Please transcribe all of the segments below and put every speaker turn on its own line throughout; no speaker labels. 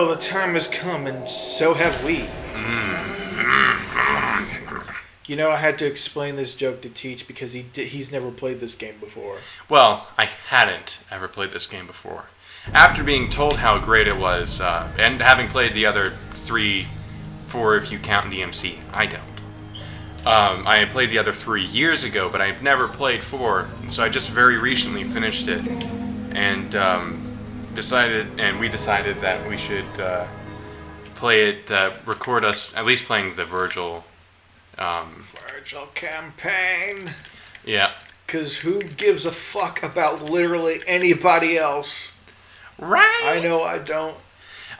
Well, the time has come, and so have we. You know, I had to explain this joke to Teach because he's never played this game before.
Well, I hadn't ever played this game before. After being told how great it was, and having played the other 3, 4 if you count DMC, I don't. I had played the other 3 years ago, but I've never played 4, and so I just very recently finished it, and we decided that we should play it, record us at least playing the Virgil.
Virgil campaign.
Yeah.
Because who gives a fuck about literally anybody else?
Right.
I know I don't.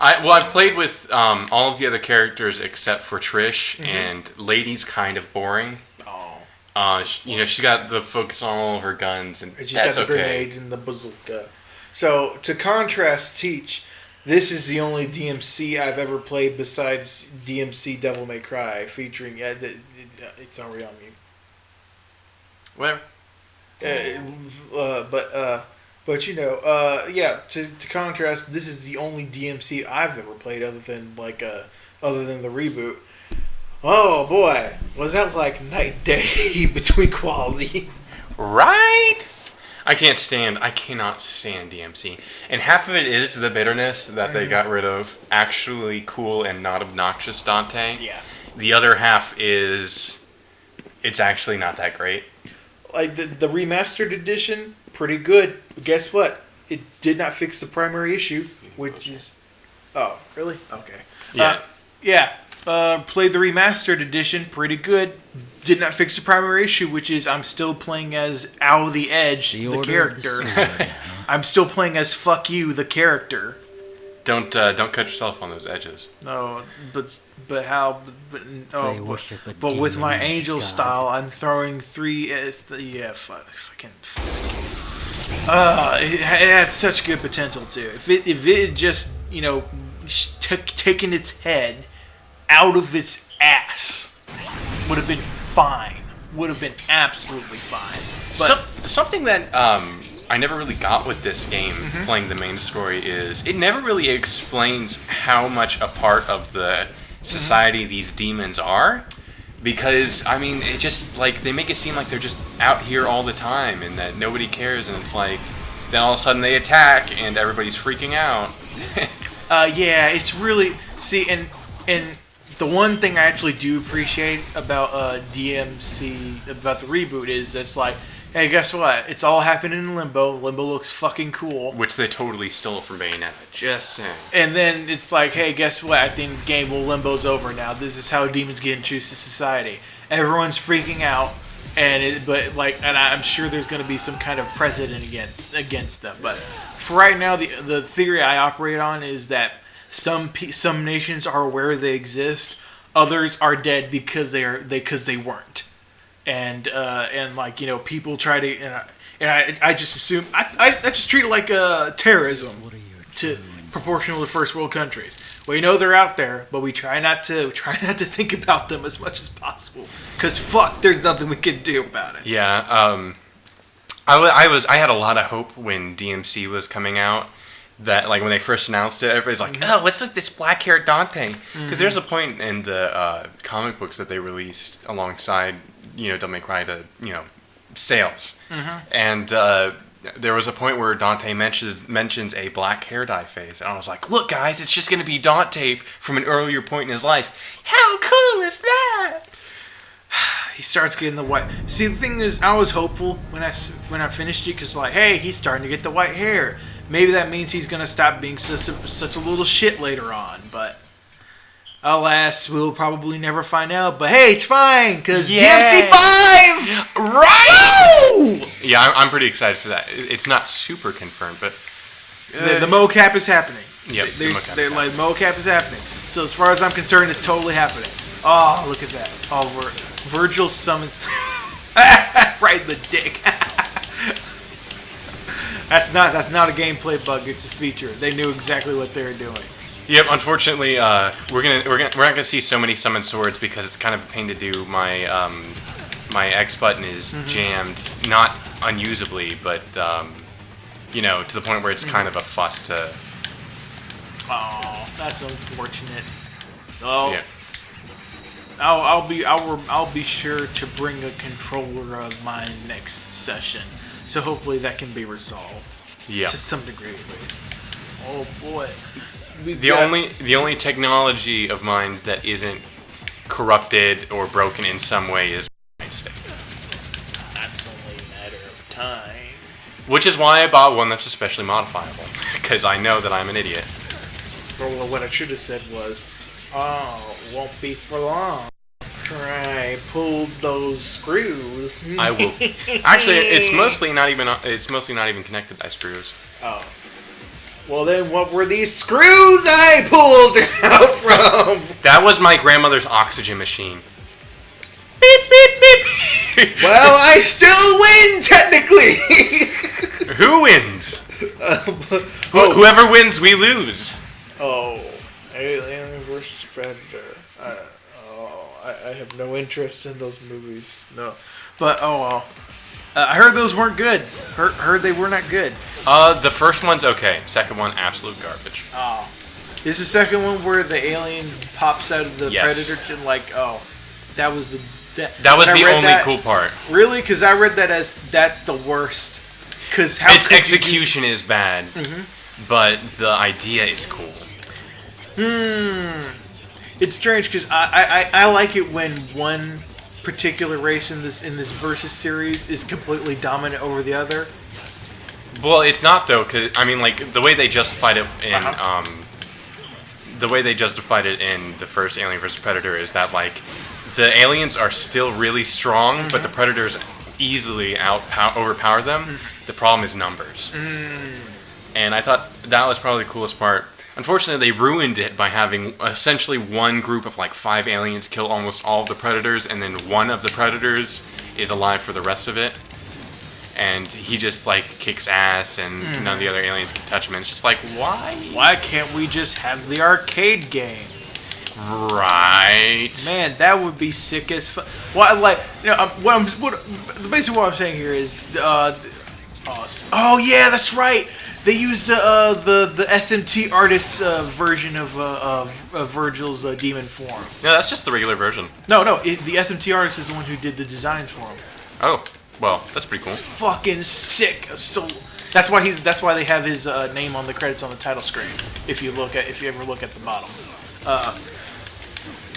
I've played with all of the other characters except for Trish, and Lady's kind of boring.
Oh.
She's got the focus on all of her guns, and
she's
that's
got the grenades and the bazooka. So, to contrast Teach, this is the only DMC I've ever played besides DMC Devil May Cry, featuring... it's already on mute.
Whatever.
But you know, to contrast, this is the only DMC I've ever played other than the reboot. Oh boy, was that like night and day between quality.
Right? I cannot stand DMC. And half of it is the bitterness that they got rid of actually cool and not obnoxious Dante.
Yeah.
The other half is it's actually not that great.
Like the remastered edition, pretty good. But guess what? It did not fix the primary issue, which is... Oh, really? Okay.
Yeah.
Played the remastered edition, pretty good. Did not fix the primary issue, which is I'm still playing as Ow the Edge, the character. I'm still playing as Fuck You, the character.
Don't cut yourself on those edges.
No, but with my angel style, I'm throwing 3 fucking. It had such good potential too. If it just taken its head out of its ass, would have been fine. Would have been absolutely fine. But
Something that I never really got with this game, playing the main story, is it never really explains how much a part of the society these demons are. Because, I mean, it just, like, they make it seem like they're just out here all the time and that nobody cares, and it's like, then all of a sudden they attack and everybody's freaking out.
Yeah, it's really... See, and the one thing I actually do appreciate about DMC, about the reboot, is that it's like, hey, guess what? It's all happening in Limbo. Limbo looks fucking cool.
Which they totally stole from Bayonetta. Just saying.
And then it's like, hey, guess what? At the end of the game, Limbo's over now. This is how demons get introduced to society. Everyone's freaking out, and I'm sure there's going to be some kind of precedent against them. But for right now, the theory I operate on is that some nations are aware they exist. Others are dead because they weren't. And people try to, and I just assume I just treat it like terrorism proportional to first world countries. We know they're out there, but we try not to think about them as much as possible, because fuck, there's nothing we can do about it.
Yeah, I had a lot of hope when DMC was coming out. That, like, when they first announced it, everybody's like, oh, what's with this black-haired Dante? Because there's a point in the comic books that they released alongside, Devil May Cry, sales. And there was a point where Dante mentions a black hair dye phase. And I was like, look, guys, it's just going to be Dante from an earlier point in his life. How cool is that?
He starts getting the white... See, the thing is, I was hopeful when I finished it, because, like, hey, he's starting to get the white hair. Maybe that means he's going to stop being such a little shit later on, but alas, we'll probably never find out. But hey, it's fine, because DMC 5!
Right! Woo! Yeah, I'm pretty excited for that. It's not super confirmed, but...
The mocap is happening.
Yep,
the mocap is happening. So as far as I'm concerned, it's totally happening. Oh, look at that. Oh, Virgil summons... right in the dick. That's not a gameplay bug. It's a feature. They knew exactly what they were doing.
Yep. Unfortunately, we're not gonna see so many summon swords because it's kind of a pain to do. My my X button is jammed, not unusably, but to the point where it's kind of a fuss to.
Oh. That's unfortunate. Oh,
Yeah.
I'll be sure to bring a controller of mine next session. So hopefully that can be resolved.
Yeah.
To some degree at least. Oh boy.
The only technology of mine that isn't corrupted or broken in some way is my state.
That's only a matter of time.
Which is why I bought one that's especially modifiable, because I know that I'm an idiot.
Well, what I should have said was, "Oh, won't be for long. I pulled those screws."
I will. Actually, it's mostly not even connected by screws.
Oh. Well, then, what were these screws I pulled out from?
That was my grandmother's oxygen machine. Beep beep beep.
Well, I still win technically.
Who wins? Whoever wins, we lose.
Oh, Alien versus Predator. I have no interest in those movies. No, but oh well. I heard those weren't good. Heard they were not good.
The first one's okay. Second one, absolute garbage.
Oh, is the second one where the alien pops out of the predator? And that was the.
That was the only cool part.
Really? Because I read that as that's the worst. Because
its execution is bad, but the idea is cool.
It's strange because I like it when one particular race in this versus series is completely dominant over the other.
Well, it's not though, because I mean, like the way they justified it in the first Alien vs Predator is that like the aliens are still really strong, but the predators easily overpower them. The problem is numbers, and I thought that was probably the coolest part. Unfortunately, they ruined it by having essentially one group of like 5 aliens kill almost all of the predators, and then one of the predators is alive for the rest of it. And he just like kicks ass, and none of the other aliens can touch him. And it's just like, why?
Why can't we just have the arcade game?
Right.
Man, that would be sick as fuck. Well, like, basically what I'm saying here is, oh yeah, that's right. They used the SMT artist's version of Virgil's demon form.
No, that's just the regular version.
No, the SMT artist is the one who did the designs for him.
Oh, well, that's pretty cool.
It's fucking sick. So that's why they have his name on the credits on the title screen. If you ever look at the bottom.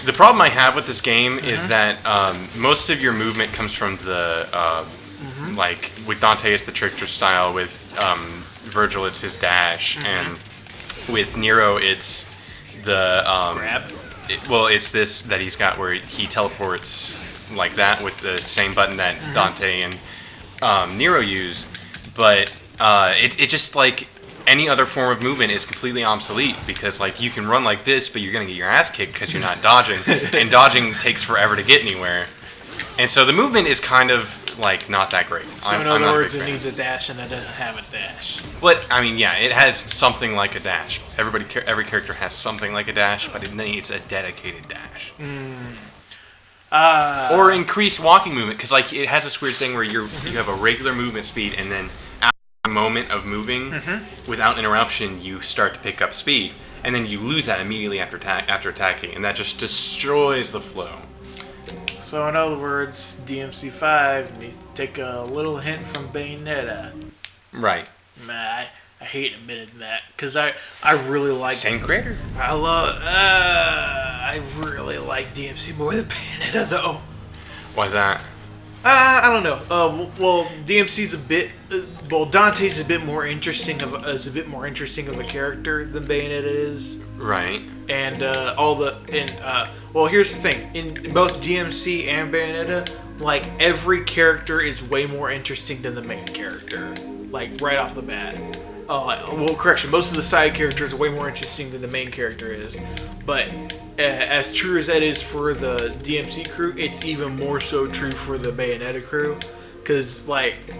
The problem I have with this game is that most of your movement comes from the like with Dante it's the trickster style, with Virgil it's his dash, and with Nero it's the
grab.
It's this that he's got where he teleports like that with the same button that Dante and Nero use, but it just like any other form of movement is completely obsolete, because like you can run like this, but you're gonna get your ass kicked because you're not dodging, and dodging takes forever to get anywhere, and so the movement is kind of like not that great.
So in other words, it needs a dash, and it doesn't have a dash.
But I mean, yeah, it has something like a dash. Every character has something like a dash, but it needs a dedicated dash. Or increased walking movement, because like it has this weird thing where you have a regular movement speed, and then after a moment of moving without interruption, you start to pick up speed, and then you lose that immediately after attacking, and that just destroys the flow.
So in other words, DMC5 needs to take a little hint from Bayonetta.
Right.
Man, I hate admitting that, because I really like...
Same creator.
I really like DMC more than Bayonetta, though.
Why's that?
I don't know. Well, DMC's a bit... Dante's a bit more interesting of a character than Bayonetta is.
Right.
And well, here's the thing: in both DMC and Bayonetta, like every character is way more interesting than the main character, like right off the bat. Well, correction, most of the side characters are way more interesting than the main character is, but as true as that is for the DMC crew, it's even more so true for the Bayonetta crew, because like.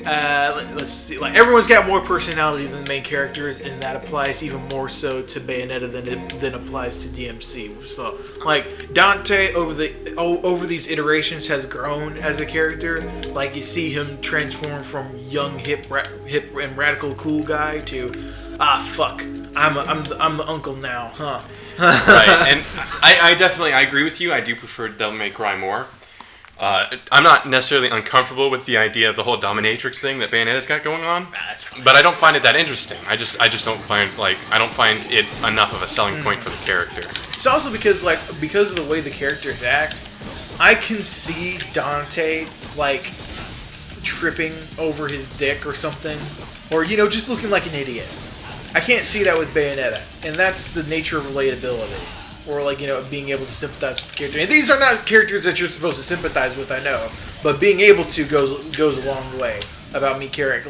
Let's see. Like everyone's got more personality than the main characters, and that applies even more so to Bayonetta than applies to DMC. So, like Dante over these iterations has grown as a character. Like you see him transform from young hip and radical cool guy to fuck, I'm the uncle now, huh?
Right, and I agree with you. I do prefer Devil May Cry more. I'm not necessarily uncomfortable with the idea of the whole dominatrix thing that Bayonetta's got going on, but I don't find it that interesting. I just don't find I don't find it enough of a selling point for the character.
It's also because of the way the characters act, I can see Dante like tripping over his dick or something, or just looking like an idiot. I can't see that with Bayonetta, and that's the nature of relatability. Or being able to sympathize with the character. And these are not characters that you're supposed to sympathize with, I know, but being able to goes a long way about me caring.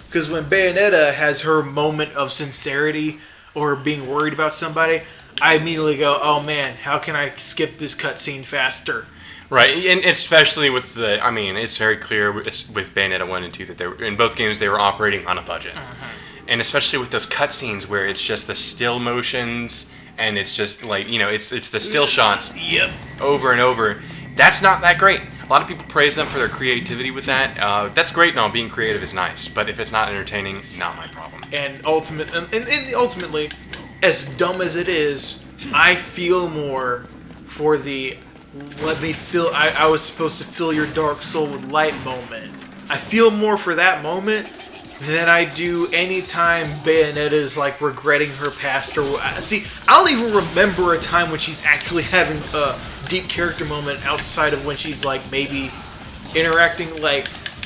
Because when Bayonetta has her moment of sincerity or being worried about somebody, I immediately go, "Oh man, how can I skip this cutscene faster?"
Right, and especially with it's very clear with Bayonetta 1 and 2 that in both games they were operating on a budget, and especially with those cutscenes where it's just the still motions. And it's just it's the still shots over and over. That's not that great. A lot of people praise them for their creativity with that. That's great and all. Being creative is nice. But if it's not entertaining, not my problem.
And ultimately, as dumb as it is, I feel more for the let me fill... I was supposed to fill your dark soul with light moment. I feel more for that moment than I do anytime Bayonetta's regretting her past or see. I don't even remember a time when she's actually having a deep character moment outside of when she's maybe interacting.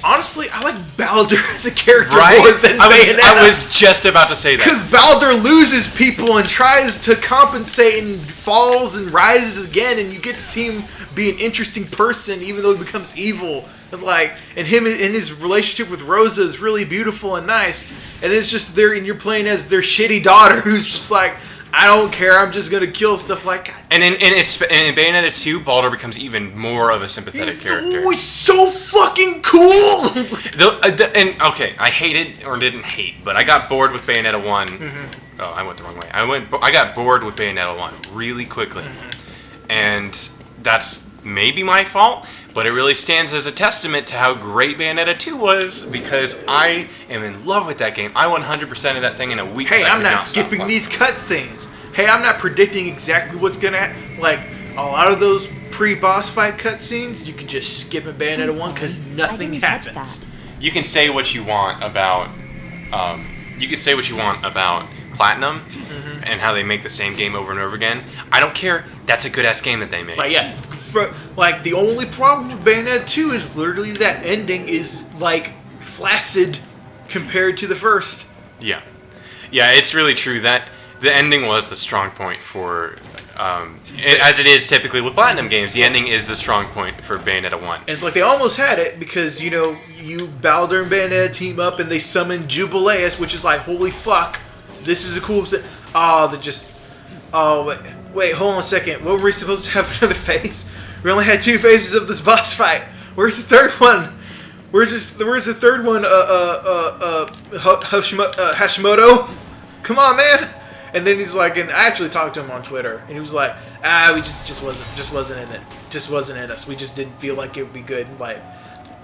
Honestly, I like Baldur as a character more than Bayonetta.
I was just about to say that.
Because Baldur loses people and tries to compensate and falls and rises again, and you get to see him be an interesting person even though he becomes evil. And him and his relationship with Rosa is really beautiful and nice. And it's just and you're playing as their shitty daughter who's just I don't care, I'm just gonna kill stuff
And in Bayonetta 2, Baldur becomes even more of a sympathetic character.
He's so fucking cool!
Okay, I hated, or didn't hate, but I got bored with Bayonetta 1. Mm-hmm. Oh, I went the wrong way. I got bored with Bayonetta 1 really quickly. Mm-hmm. And that's maybe my fault, but it really stands as a testament to how great Bayonetta 2 was, because I am in love with that game. I 100% of that thing in a week.
Hey, I'm not skipping these cutscenes. Hey, I'm not predicting exactly what's gonna happen. A lot of those pre-boss fight cutscenes, you can just skip in Bayonetta 1 because nothing happens.
You can say what you want about Platinum and how they make the same game over and over again. I don't care. That's a good-ass game that they made.
The only problem with Bayonetta 2 is literally that ending is, flaccid compared to the first.
Yeah. Yeah, it's really true. That the ending was the strong point for... as it is typically with Platinum games, the ending is the strong point for Bayonetta 1.
And it's they almost had it because, Baldur and Bayonetta team up and they summon Jubileus, which is holy fuck, this is a cool... wait, hold on a second. What were we supposed to have another phase? We only had 2 phases of this boss fight. Where's the third one? Where's the third one? Hashimoto? Come on, man. And then he's and I actually talked to him on Twitter, and he was we just wasn't in it. Just wasn't in us. We just didn't feel like it would be good.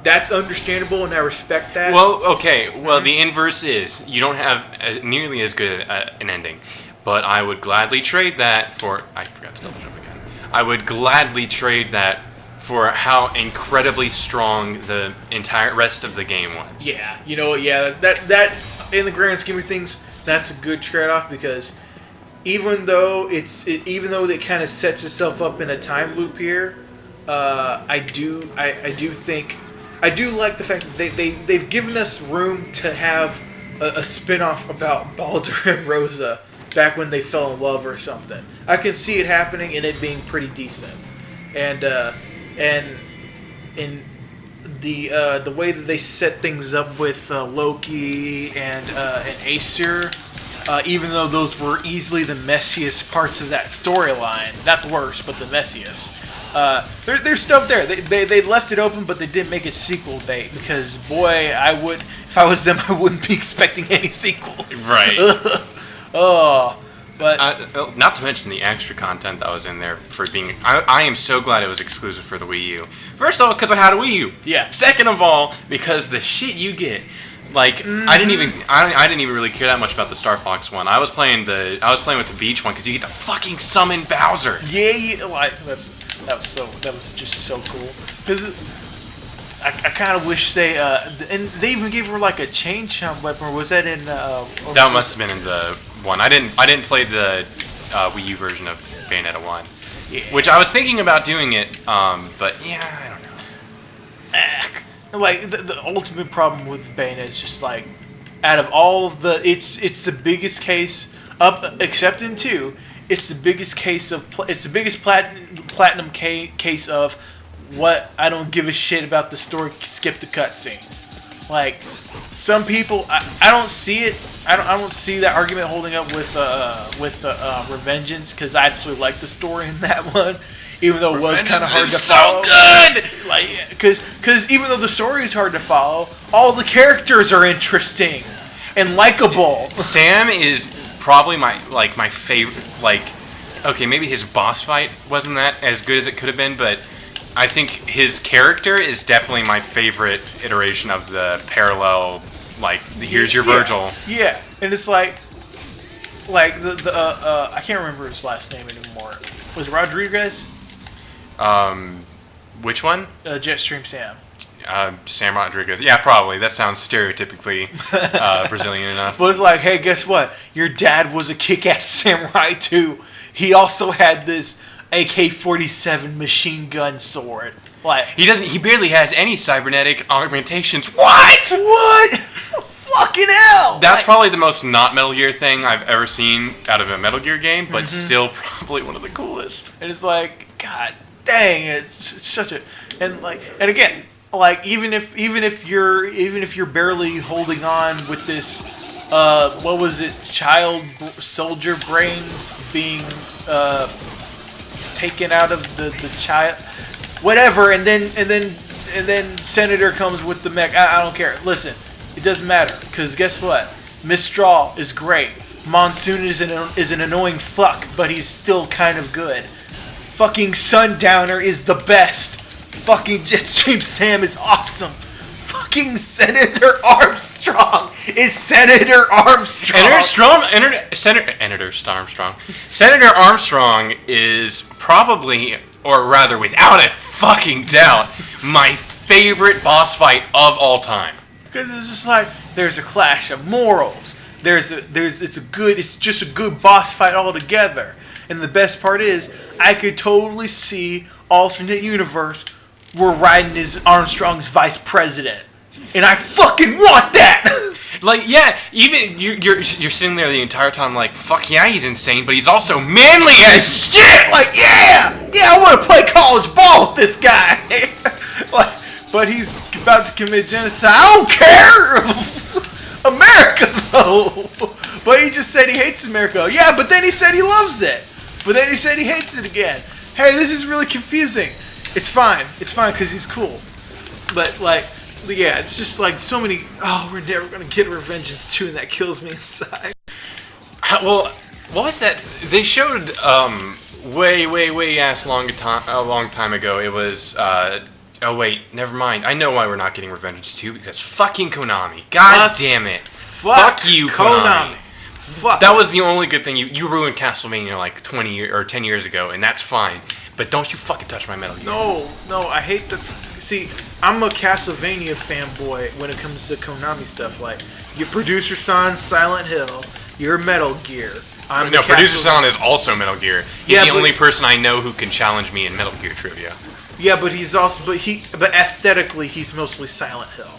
That's understandable, and I respect that.
Well, okay. Well, the inverse is you don't have nearly as good an ending. But I would gladly trade that for... I forgot to double jump again. I would gladly trade that for how incredibly strong the entire rest of the game was.
Yeah, that in the grand scheme of things, that's a good trade-off because even though it kind of sets itself up in a time loop here, I do like the fact that they've given us room to have a spin-off about Baldur and Rosa back when they fell in love or something. I can see it happening and it being pretty decent. And in the way that they set things up with Loki and Aesir, even though those were easily the messiest parts of that storyline, not the worst, but the messiest. There's stuff there. They left it open, but they didn't make it sequel bait because boy, if I was them, I wouldn't be expecting any sequels.
Right.
Oh, but
not to mention the extra content that was in there for being. I am so glad it was exclusive for the Wii U. First of all, because I had a Wii U.
Yeah.
Second of all, because the shit you get Like I didn't even really care that much about the Star Fox one. I was playing with the Beach one because you get to fucking summon Bowser.
Yeah, like that was just so cool. Because I kind of wish they and they even gave her like a chain chomp weapon. Or was that in?
That must have been in the one. I didn't play the Wii U version of Bayonetta 1,
Yeah.
which I was thinking about doing it. But yeah, I don't know.
Like the ultimate problem with Bayonetta is just like, out of all of the, it's the biggest case up except in 2. It's the biggest case of it's the biggest platinum case of what I don't give a shit about the story. Skip the cutscenes. Like some people, I don't see it. I don't see that argument holding up with Revengeance, because I actually like the story in that one. Even though it was kind of hard to follow.
So good!
Like, because even though the story is hard to follow, all the characters are interesting and likable.
Sam is probably my favorite. Like, okay, maybe his boss fight wasn't that as good as it could have been, but I think his character is definitely my favorite iteration of the parallel. Like, here's your Virgil.
Yeah, and it's like the I can't remember his last name anymore. Was it Rodriguez?
Which one?
Jetstream Sam.
Sam Rodriguez. Yeah, probably. That sounds stereotypically Brazilian enough.
But it's like, hey, guess what? Your dad was a kick-ass samurai too. He also had this AK-47 machine gun sword. Like,
He barely has any cybernetic augmentations. What?
Fucking hell!
That's probably the most not Metal Gear thing I've ever seen out of a Metal Gear game, but still probably one of the coolest.
And it's like, God dang, it's such a and again, like even if you're barely holding on with this, what was it, child soldier brains being taken out of the child, whatever, and then Senator comes with the mech. I don't care. Listen, it doesn't matter, because guess what? Mistral is great. Monsoon is an annoying fuck, but he's still kind of good. Fucking Sundowner is the best. Fucking Jetstream Sam is awesome. Fucking Senator Armstrong is Senator Armstrong.
Senator Armstrong is probably, or rather without a fucking doubt, my favorite boss fight of all time.
Because it's just like, there's a clash of morals. It's just a good boss fight altogether. And the best part is, I could totally see alternate universe we're riding as Armstrong's vice president, and I fucking want that.
Like, yeah, even you're sitting there the entire time like, fuck yeah, he's insane, but he's also manly as shit.
Like, yeah, I want to play college ball with this guy. Like, but he's about to commit genocide. I don't care. America, though. But he just said he hates America. Yeah, but then he said he loves it. But then he said he hates it again. Hey, this is really confusing. It's fine, because he's cool. But, like, yeah, it's just like so many, oh, we're never going to get Revengeance 2, and that kills me inside.
Well, what was that? They showed, way ass a long time ago. It was, oh wait, never mind. I know why we're not getting Revengeance 2, because fucking Konami. God damn it. Fuck you, Konami.
Fuck.
That was the only good thing. You ruined Castlevania like 10 years ago, and that's fine. But don't you fucking touch my Metal Gear.
No, I hate the... See, I'm a Castlevania fanboy when it comes to Konami stuff. Like, your Producer-san, Silent Hill, your Metal Gear.
Producer-san is also Metal Gear. He's the only person I know who can challenge me in Metal Gear trivia.
Yeah, but he's also... But aesthetically, he's mostly Silent Hill.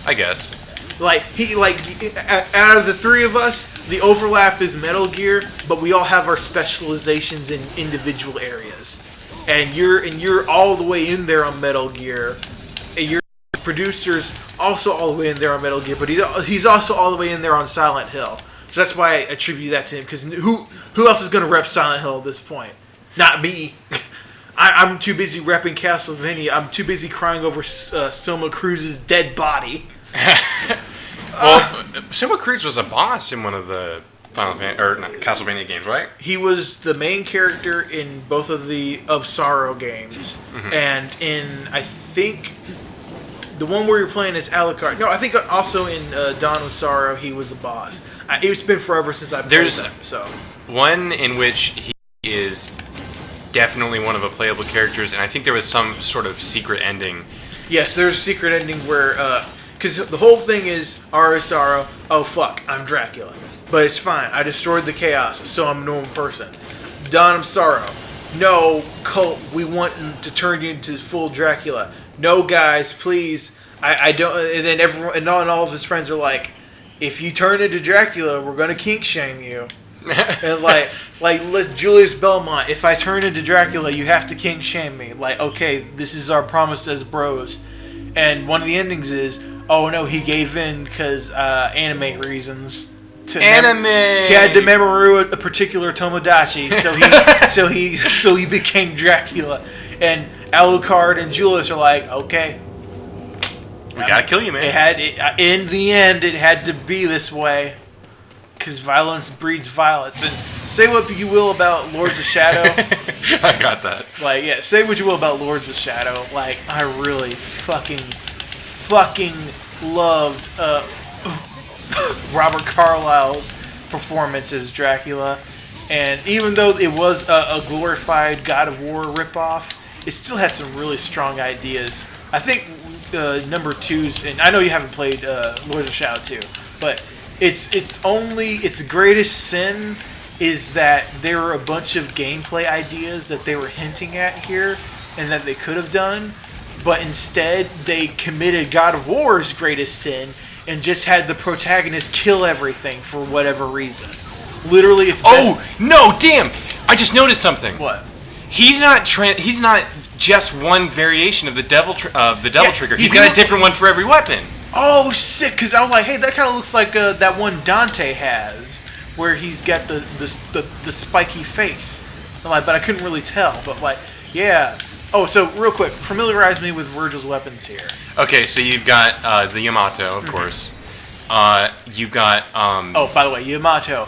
I guess.
Out of the three of us, the overlap is Metal Gear, but we all have our specializations in individual areas. And you're all the way in there on Metal Gear. And your producer's also all the way in there on Metal Gear, but he's also all the way in there on Silent Hill. So that's why I attribute that to him, because who else is going to rep Silent Hill at this point? Not me. I'm too busy repping Castlevania. I'm too busy crying over Soma Cruz's dead body.
Well, Soma Cruz was a boss in one of the Castlevania games, right?
He was the main character in both of the Of Sorrow games, and in, I think, The one where you're playing is Alucard. No, I think also in Dawn of Sorrow he was a boss. It's been forever since I played them. So
one in which he is definitely one of the playable characters, and I think there was some sort of secret ending.
Yes, there's a secret ending where, because the whole thing is Aura of Sorrow. Oh fuck, I'm Dracula, but it's fine. I destroyed the chaos, so I'm a normal person. Dawn of Sorrow. No, cult. We want to turn you into full Dracula. No, guys, please. I don't. And then everyone and all of his friends are like, if you turn into Dracula, we're gonna kink shame you. And like Julius Belmont, if I turn into Dracula, you have to kink shame me. Like, okay, this is our promise as bros. And one of the endings is, oh no, he gave in because anime reasons. He had to Memoru a particular Tomodachi, so he became Dracula. And Alucard and Julius are like, okay,
we gotta kill you, man.
In the end, it had to be this way. Because violence breeds violence. And say what you will about Lords of Shadow.
I got that.
Like, yeah, say what you will about Lords of Shadow. Like, I really fucking loved Robert Carlyle's performance as Dracula. And even though it was a glorified God of War ripoff, it still had some really strong ideas. I think number 2's, and I know you haven't played Lords of Shadow 2, but its greatest sin is that there were a bunch of gameplay ideas that they were hinting at here and that they could have done, but instead they committed God of War's greatest sin and just had the protagonist kill everything for whatever reason. Literally, it's best.
Oh no! Damn! I just noticed something.
What?
He's not just one variation of the devil trigger. He's got a different one for every weapon.
Oh, sick! Because I was like, hey, that kind of looks like that one Dante has, where he's got the spiky face. But I couldn't really tell. But like, yeah. Oh, so real quick, familiarize me with Virgil's weapons here.
Okay, so you've got the Yamato, of course. You've got.
Oh, by the way, Yamato,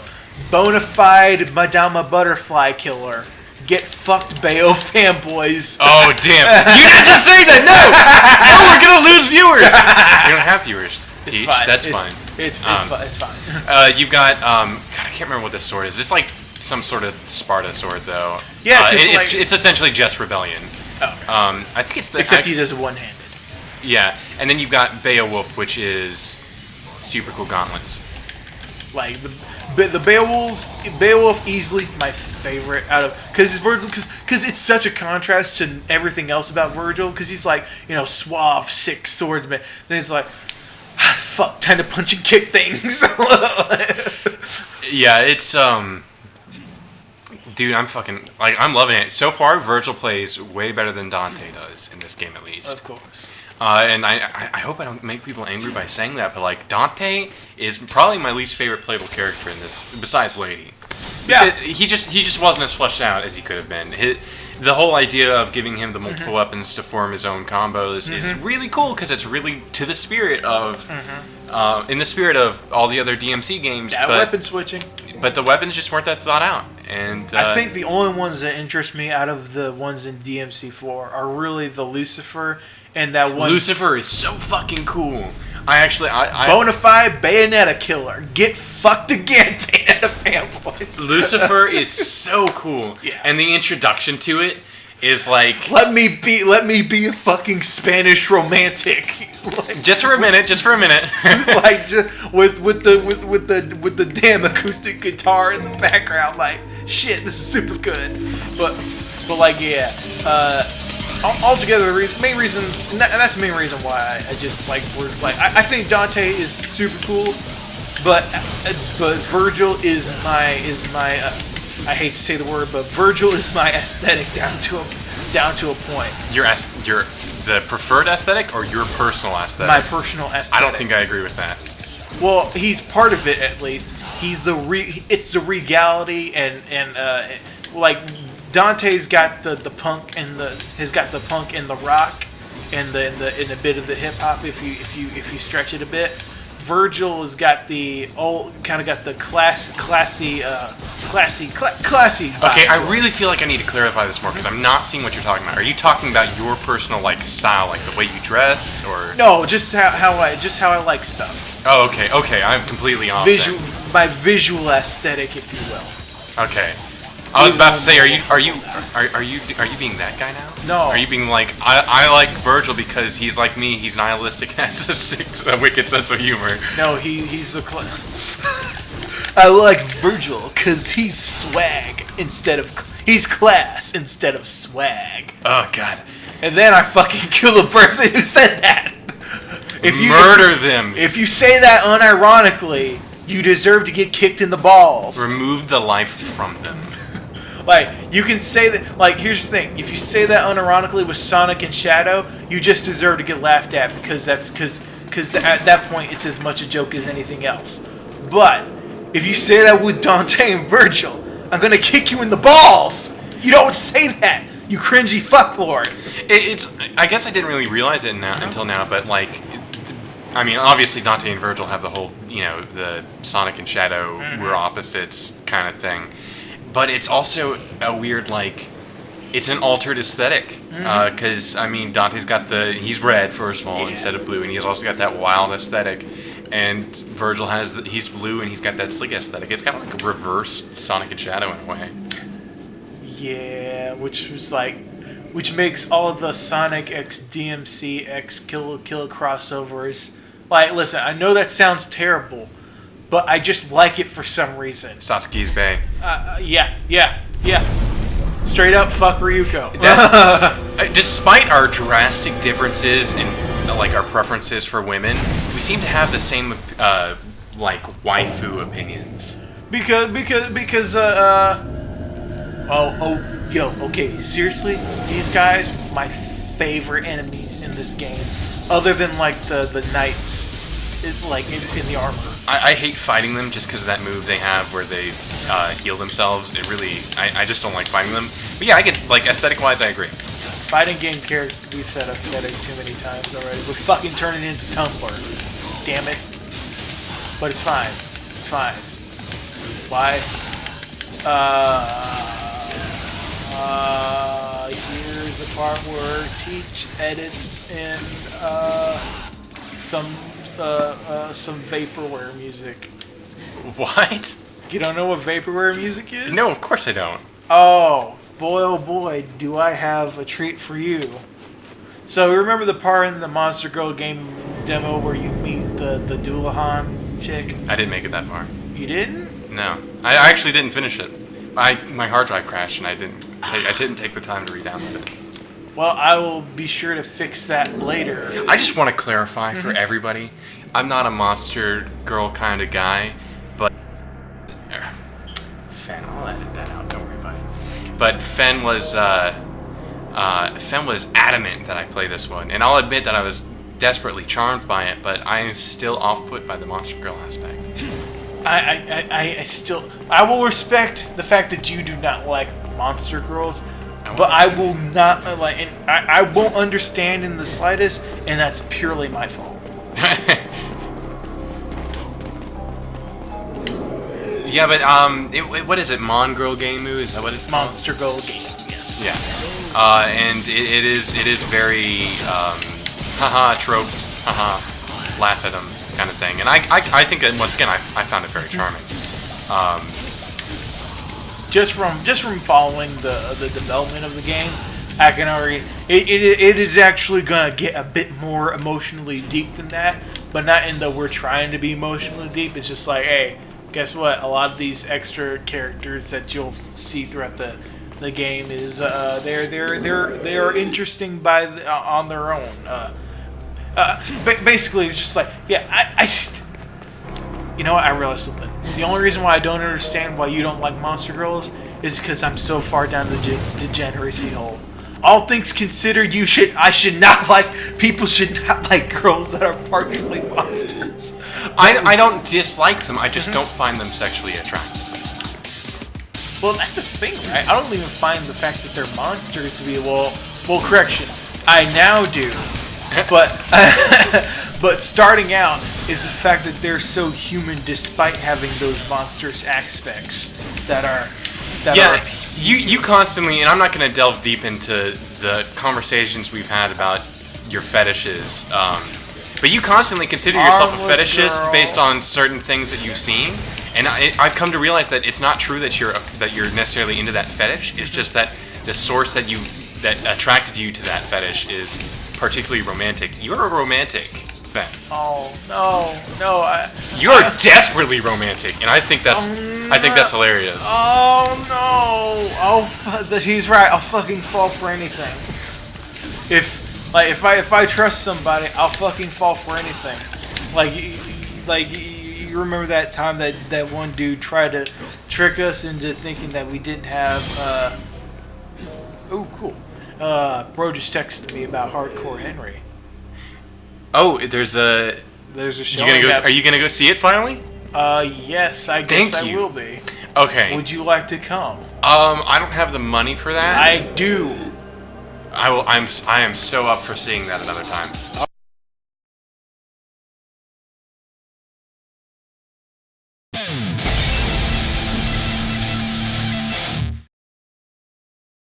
bona fide Madama Butterfly killer. Get fucked, Bayo fanboys.
Oh, damn. You didn't just say that! No! We're gonna lose viewers! You don't have viewers, Teach. That's fine.
It's fine.
You've got, God, I can't remember what this sword is. It's like some sort of Sparta sword, though.
Yeah,
it's essentially just Rebellion.
Oh, okay.
I think it's the...
Except he does it one-handed.
Yeah, and then you've got Beowulf, which is super cool gauntlets.
Like, the Beowulf easily my favorite out of because it's such a contrast to everything else about Virgil because he's like suave sick swordsman, then he's like fuck, time to punch and kick things.
Yeah, it's dude, I'm loving it so far. Virgil plays way better than Dante does in this game, at least.
Of course.
And I hope I don't make people angry by saying that, but like Dante is probably my least favorite playable character in this, besides Lady.
Yeah,
he just wasn't as fleshed out as he could have been. The whole idea of giving him the multiple weapons to form his own combos is really cool because it's really to the spirit of, in the spirit of all the other DMC games.
That weapon switching.
But the weapons just weren't that thought out. And
I think the only ones that interest me out of the ones in DMC4 are really the Lucifer. And that one
Lucifer is so fucking cool. I
bona fide Bayonetta killer. Get fucked again, Bayonetta fanboys.
Lucifer is so cool.
Yeah.
And the introduction to it is like
let me be a fucking Spanish romantic. Like,
just for a minute.
Like just with the damn acoustic guitar in the background. Like shit, this is super good. But like yeah. Altogether, the main reason, and that's the main reason why I just like words like I think Dante is super cool, but Virgil is my I hate to say the word, but Virgil is my aesthetic down to a point.
Your the preferred aesthetic or your personal aesthetic?
My personal aesthetic.
I don't think I agree with that.
Well, he's part of it at least. He's it's the regality and like. Dante's got the punk and the rock and the bit of the hip hop if you stretch it a bit. Virgil has got the classy vibe.
Okay, I really feel like I need to clarify this more because I'm not seeing what you're talking about. Are you talking about your personal like style, like the way you dress, or
No, just how I like stuff.
Oh, okay, I'm completely off.
My visual aesthetic, if you will.
Okay. I was about to say, are you being that guy now?
No.
Are you being like I like Virgil because he's like me, he's nihilistic and has a wicked sense of humor.
No, he's the I like Virgil because he's swag he's class instead of swag.
Oh god.
And then I fucking kill the person who said that.
Murder them.
If you say that unironically, you deserve to get kicked in the balls.
Remove the life from them.
Like, you can say that, like, here's the thing. If you say that unironically with Sonic and Shadow, you just deserve to get laughed at because at that point it's as much a joke as anything else. But, if you say that with Dante and Virgil, I'm gonna kick you in the balls! You don't say that, you cringy fucklord.
I guess I didn't really realize it until now, but, like, I mean, obviously Dante and Virgil have the whole, the Sonic and Shadow, we're opposites kind of thing. But it's also a weird, like, it's an altered aesthetic. Because, I mean, Dante's got he's red, first of all, instead of blue, and he's also got that wild aesthetic. And Virgil he's blue, and he's got that sleek aesthetic. It's kind of like a reverse Sonic and Shadow in a way.
Yeah, which makes all of the Sonic X DMC X Kill crossovers. Like, listen, I know that sounds terrible, but I just like it for some reason.
Satsuki's Bay.
Yeah. Straight up, fuck Ryuko.
Despite our drastic differences in like our preferences for women, we seem to have the same like waifu opinions.
Okay, seriously, these guys, my favorite enemies in this game, other than like the knights, in the armor.
I hate fighting them just because of that move they have where they heal themselves. It really, I just don't like fighting them. But yeah, I get, like, aesthetic-wise, I agree.
Fighting game character, we've said aesthetic too many times already. We're fucking turning it into Tumblr. Damn it. But it's fine. It's fine. Why? Here's the part where Teach edits in some vaporware music.
What?
You don't know what vaporware music is?
No, of course I don't.
Oh boy, do I have a treat for you. So remember the part in the Monster Girl game demo where you meet the Doulahan chick?
I didn't make it that far.
You didn't?
No, I actually didn't finish it. My hard drive crashed and I didn't take the time to re-download it.
Well, I will be sure to fix that later.
I just want to clarify for everybody, I'm not a Monster Girl kind of guy, but Fen, I'll edit that out. Don't worry about it. But Fen was adamant that I play this one, and I'll admit that I was desperately charmed by it, but I am still off-put by the Monster Girl aspect.
I will respect the fact that you do not like Monster Girls, but I will not and I won't understand in the slightest, and that's purely my fault.
Yeah, but what is it? Mon Girl Game Moo? Is that what it's called?
Monster Girl Game, yes.
Yeah, and it is very haha tropes, haha laugh at them kind of thing, and I think that once again I found it very charming.
Just from following the development of the game, I can already it is actually gonna get a bit more emotionally deep than that, but not in the we're trying to be emotionally deep. It's just like, hey, guess what? A lot of these extra characters that you'll see throughout the game is they are interesting on their own. Basically, it's just like, yeah, you know what? I realized something. The only reason why I don't understand why you don't like Monster Girls is because I'm so far down the degeneracy hole. All things considered, people should not like girls that are partially monsters.
I don't dislike them. I just don't find them sexually attractive.
Well, that's the thing, right? I don't even find the fact that they're monsters to be well. Correction, I now do, but But starting out is the fact that they're so human despite having those monstrous aspects that are.
You constantly, and I'm not going to delve deep into the conversations we've had about your fetishes, but you constantly consider yourself a fetishist based on certain things that you've seen, and I've come to realize that it's not true that you're necessarily into that fetish. It's just that the source that attracted you to that fetish is particularly romantic. You're a romantic, Fen.
Oh no!
You're desperately romantic, and I think that's hilarious.
Oh no! He's right. I'll fucking fall for anything. If I trust somebody, I'll fucking fall for anything. You remember that time that one dude tried to trick us into thinking that we didn't have. Oh, cool. Bro just texted me about Hardcore Henry.
Oh, there's a
show.
Are you gonna go see it finally?
Yes, I guess I will be.
Okay.
Would you like to come?
I don't have the money for that.
I do.
I am so up for seeing that another time.